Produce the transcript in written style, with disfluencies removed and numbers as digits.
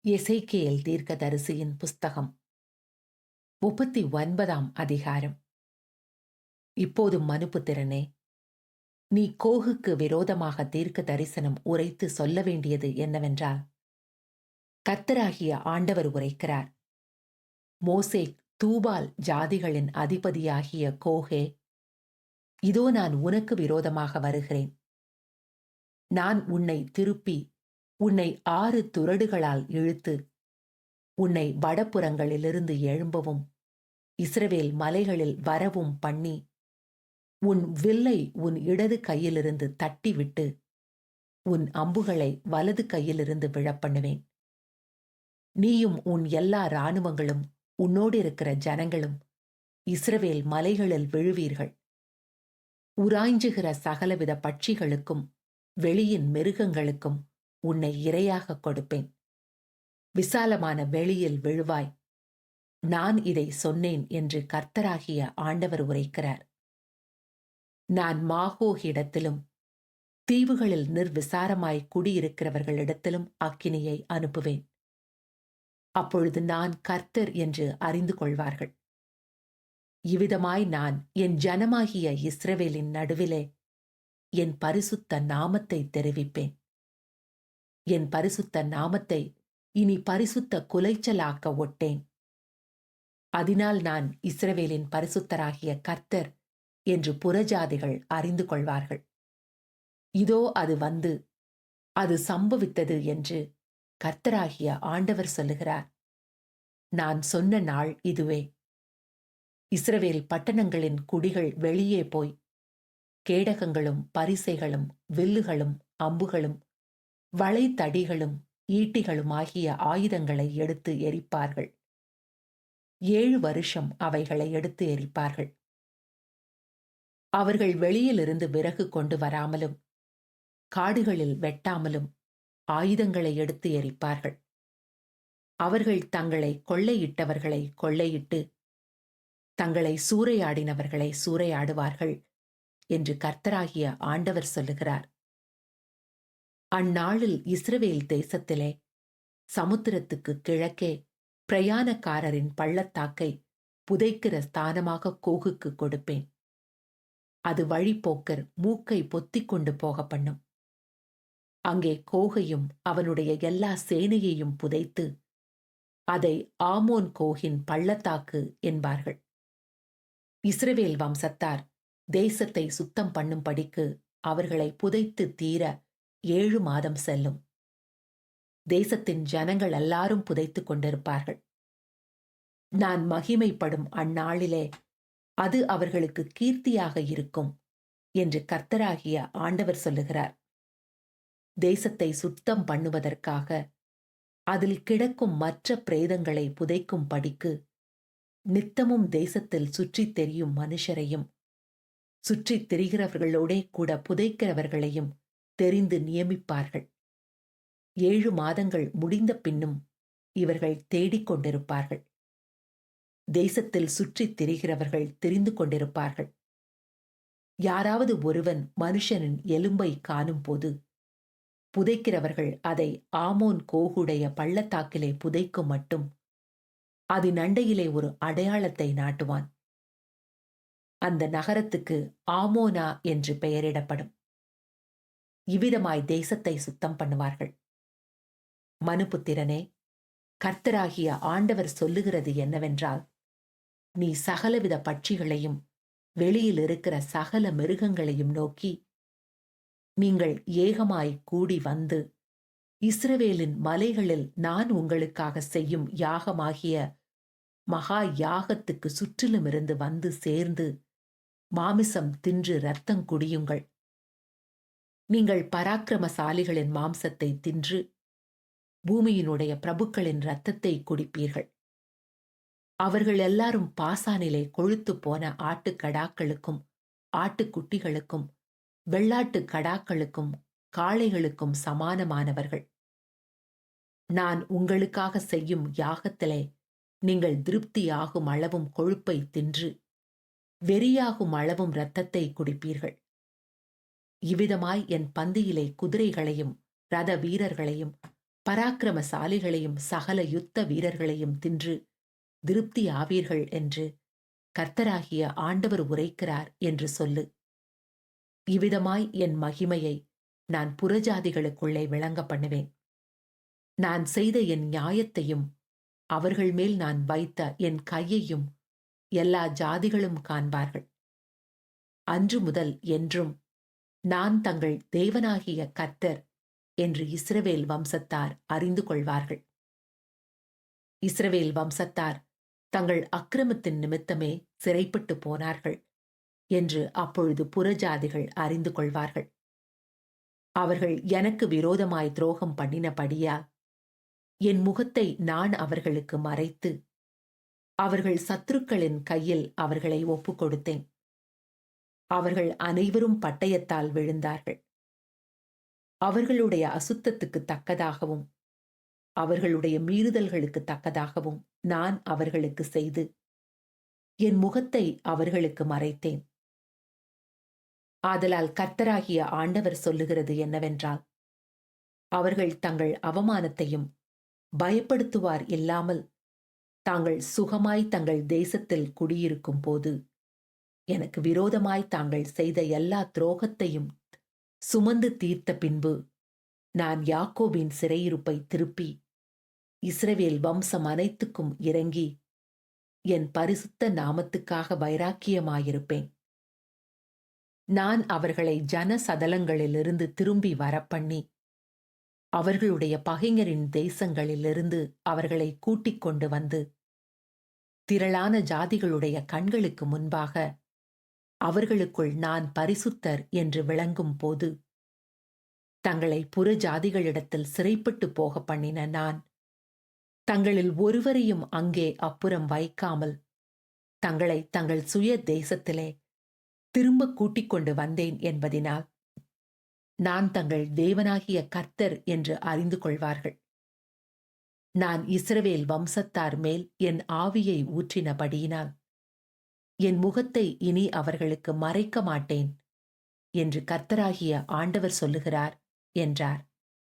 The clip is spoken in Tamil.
எசேக்கியேல் தீர்க்கதரிசியின் புஸ்தகம் 39ஆம் அதிகாரம். இப்போதும் மனுபுத்திரனே, நீ கோகுக்கு விரோதமாக தீர்க்க தரிசனம் உரைத்து சொல்ல வேண்டியது என்னவென்றால், கர்த்தராகிய ஆண்டவர் உரைக்கிறார். மோசேக் தூபால் ஜாதிகளின் அதிபதியாகிய கோகே, இதோ நான் உனக்கு விரோதமாக வருகிறேன். நான் உன்னை திருப்பி உன்னை 6 துறடுகளால் இழுத்து உன்னை வடபுறங்களிலிருந்து எழும்பவும் இஸ்ரவேல் மலைகளில் வரவும் பண்ணி உன் வில்லை உன் இடது கையிலிருந்து தட்டிவிட்டு உன் அம்புகளை வலது கையிலிருந்து விழப்பண்ணுவேன். நீயும் உன் எல்லா இராணுவங்களும் உன்னோடு இருக்கிற ஜனங்களும் இஸ்ரவேல் மலைகளில் விழுவீர்கள். உராய்ஞ்சுகிற சகலவித பட்சிகளுக்கும் வெளியின் மிருகங்களுக்கும் உன்னை இரையாக கொடுப்பேன். விசாலமான வெளியில் விழுவாய். நான் இதை சொன்னேன் என்று கர்த்தராகிய ஆண்டவர் உரைக்கிறார். நான் மாகோகிடத்திலும் தீவுகளில் நிர்விசாரமாய் குடியிருக்கிறவர்களிடத்திலும் அக்கினியை அனுப்புவேன். அப்பொழுது நான் கர்த்தர் என்று அறிந்து கொள்வார்கள். இவ்விதமாய் நான் என் ஜனமாகிய இஸ்ரவேலின் நடுவிலே என் பரிசுத்த நாமத்தை தெரிவிப்பேன். என் பரிசுத்த நாமத்தை இனி பரிசுத்த குலைச்சலாக்க ஒட்டேன். அதனால் நான் இஸ்ரவேலின் பரிசுத்தராகிய கர்த்தர் என்று புறஜாதிகள் அறிந்து கொள்வார்கள். இதோ அது வந்து அது சம்பவித்தது என்று கர்த்தராகிய ஆண்டவர் சொல்லுகிறார். நான் சொன்ன நாள் இதுவே. இஸ்ரவேல் பட்டணங்களின் குடிகள் வெளியே போய் கேடகங்களும் பரிசைகளும் வில்லுகளும் அம்புகளும் வளைத்தடிகளும் ஈட்டிகளுமாகிய ஆயுதங்களை எடுத்து எரிப்பார்கள். 7 வருஷம் அவைகளை எடுத்து எரிப்பார்கள். அவர்கள் வெளியிலிருந்து விறகு கொண்டு வராமலும் காடுகளில் வெட்டாமலும் ஆயுதங்களை எடுத்து எரிப்பார்கள். அவர்கள் தங்களை கொள்ளையிட்டவர்களை கொள்ளையிட்டு தங்களை சூறையாடினவர்களை சூறையாடுவார்கள் என்று கர்த்தராகிய ஆண்டவர் சொல்லுகிறார். அந்நாளில் இஸ்ரவேல் தேசத்திலே சமுத்திரத்துக்கு கிழக்கே பிரயாணக்காரரின் பள்ளத்தாக்கை புதைக்கிற ஸ்தானமாக கோகுக்கு கொடுப்பேன். அது வழிப்போக்கர் மூக்கை பொத்திக் கொண்டு போக பண்ணும். அங்கே கோகையும் அவனுடைய எல்லா சேனையையும் புதைத்து அதை ஆமோன் கோகின் பள்ளத்தாக்கு என்பார்கள். இஸ்ரவேல் வம்சத்தார் தேசத்தை சுத்தம் பண்ணும்படிக்கு அவர்களை புதைத்து தீர 7 மாதம் செல்லும். தேசத்தின் ஜனங்கள் எல்லாரும் புதைத்துக் கொண்டிருப்பார்கள். நான் மகிமைப்படும் அந்நாளிலே அது அவர்களுக்கு கீர்த்தியாக இருக்கும் என்று கர்த்தராகிய ஆண்டவர் சொல்லுகிறார். தேசத்தை சுத்தம் பண்ணுவதற்காக அதில் கிடக்கும் மற்ற பிரேதங்களை புதைக்கும் படிக்கு நித்தமும் தேசத்தில் சுற்றித் தெரியும் மனுஷரையும் சுற்றித் திரிகிறவர்களோடே கூட புதைக்கிறவர்களையும் தெரிந்து நியமிப்பார்கள். 7 மாதங்கள் முடிந்த பின்னும் இவர்கள் தேடிக்கொண்டிருப்பார்கள். தேசத்தில் சுற்றித் திரிகிறவர்கள் தெரிந்து கொண்டிருப்பார்கள். யாராவது ஒருவன் மனுஷனின் எலும்பை காணும் போது புதைக்கிறவர்கள் அதை ஆமோன் கோகுடைய பள்ளத்தாக்கிலே புதைக்கும் மட்டும் அதன் அண்டையிலே ஒரு அடையாளத்தை நாட்டுவான். அந்த நகரத்துக்கு ஆமோனா என்று பெயரிடப்படும். இவ்விதமாய் தேசத்தை சுத்தம் பண்ணுவார்கள். மனுபுத்திரனே, கர்த்தராகிய ஆண்டவர் சொல்லுகிறது என்னவென்றால், நீ சகலவித பட்சிகளையும் வெளியில் இருக்கிற சகல மிருகங்களையும் நோக்கி, நீங்கள் ஏகமாய் கூடி வந்து இஸ்ரவேலின் மலைகளில் நான் உங்களுக்காக செய்யும் யாகமாகிய மகா யாகத்துக்கு சுற்றிலும் இருந்து வந்து சேர்ந்து மாமிசம் தின்று இரத்தம் குடியுங்கள். நீங்கள் பராக்கிரமசாலிகளின் மாம்சத்தை தின்று பூமியினுடைய பிரபுக்களின் இரத்தத்தை குடிப்பீர்கள். அவர்கள் எல்லாரும் பாசானிலே கொழுத்து போன ஆட்டுக்கடாக்களுக்கும் ஆட்டுக்குட்டிகளுக்கும் வெள்ளாட்டு கடாக்களுக்கும் காளைகளுக்கும் சமானமானவர்கள். நான் உங்களுக்காக செய்யும் யாகத்திலே நீங்கள் திருப்தியாகும் அளவும் கொழுப்பை தின்று வெறியாகும் அளவும் இரத்தத்தை குடிப்பீர்கள். இவ்விதமாய் என் பந்தியிலே குதிரைகளையும் ரத வீரர்களையும் பராக்கிரமசாலிகளையும் சகல யுத்த வீரர்களையும் தின்று திருப்தி ஆவீர்கள் என்று கர்த்தராகிய ஆண்டவர் உரைக்கிறார் என்று சொல்லு. இவ்விதமாய் என் மகிமையை நான் புறஜாதிகளுக்குள்ளே விளங்க பண்ணுவேன். நான் செய்த என் நியாயத்தையும் அவர்கள் மேல் நான் வைத்த என் கையையும் எல்லா ஜாதிகளும் காண்பார்கள். அன்று முதல் என்றும் நான் தங்கள் தேவனாகிய கர்த்தர் என்று இஸ்ரவேல் வம்சத்தார் அறிந்து கொள்வார்கள். இஸ்ரவேல் வம்சத்தார் தங்கள் அக்கிரமத்தின் நிமித்தமே சிறைப்பட்டு போனார்கள் என்று அப்பொழுது புறஜாதிகள் அறிந்து கொள்வார்கள். அவர்கள் எனக்கு விரோதமாய் துரோகம் பண்ணினபடியா என் முகத்தை நான் அவர்களுக்கு மறைத்து அவர்கள் சத்துருக்களின் கையில் அவர்களை ஒப்புக் கொடுத்தேன். அவர்கள் அனைவரும் பட்டயத்தால் விழுந்தார்கள். அவர்களுடைய அசுத்தத்துக்கு தக்கதாகவும் அவர்களுடைய மீறுதல்களுக்கு தக்கதாகவும் நான் அவர்களுக்கு செய்து என் முகத்தை அவர்களுக்கு மறைத்தேன். ஆதலால் கர்த்தராகிய ஆண்டவர் சொல்லுகிறது என்னவென்றால், அவர்கள் தங்கள் அவமானத்தையும் பயப்படுத்துவார் இல்லாமல் தாங்கள் சுகமாய் தங்கள் தேசத்தில் குடியிருக்கும் போது எனக்கு விரோதமாய் தாங்கள் செய்த எல்லா துரோகத்தையும் சுமந்து தீர்த்த பின்பு நான் யாக்கோபின் சிறையிருப்பை திருப்பி இஸ்ரவேல் வம்சம் அனைத்துக்கும் இறங்கி என் பரிசுத்த நாமத்துக்காக வைராக்கியமாயிருப்பேன். நான் அவர்களை ஜன சதலங்களிலிருந்து திரும்பி வரப்பண்ணி அவர்களுடைய பகைஞரின் தேசங்களிலிருந்து அவர்களை கூட்டிக் கொண்டு வந்து திரளான ஜாதிகளுடைய கண்களுக்கு முன்பாக அவர்களுக்குள் நான் பரிசுத்தர் என்று விளங்கும் போது தங்களை புற ஜாதிகளிடத்தில் சிறைப்பட்டு போக பண்ணின நான் தங்களில் ஒருவரையும் அங்கே அப்புறம் வைக்காமல் தங்களை தங்கள் சுய தேசத்திலே திரும்ப கூட்டிக் கொண்டு வந்தேன் என்பதினால் நான் தங்கள் தேவனாகிய கர்த்தர் என்று அறிந்து கொள்வார்கள். நான் இஸ்ரவேல் வம்சத்தார் மேல் என் ஆவியை ஊற்றினபடியினால் என் முகத்தை இனி அவர்களுக்கு மறைக்க மாட்டேன் என்று கர்த்தராகிய ஆண்டவர் சொல்லுகிறார் என்றார்.